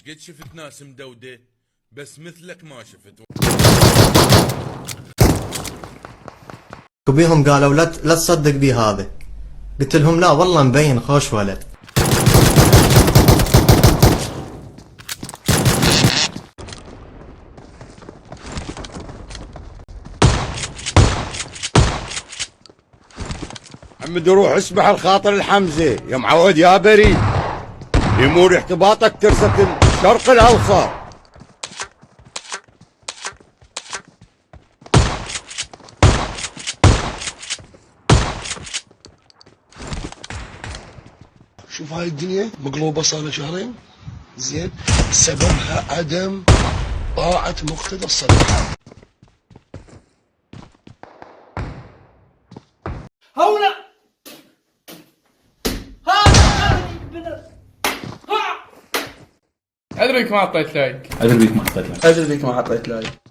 قد شفت ناس مدودة بس مثلك ما شفت. وبيهم قالوا لا تصدق بيه هذا. قلت لهم لا والله مبين خوش ولد. عمد روح اسبح الخاطر الحمزة يا معود يا بري، يمور احتباطك ترسك شرق الأوسط. شوف هاي الدنيا مقلوبة صار لها شهرين، زين، سببها عدم طاعة مقتدى الصلاح. هولا ادري بيك ما حطيت لايك. ادري بيك ما حطيت لايك.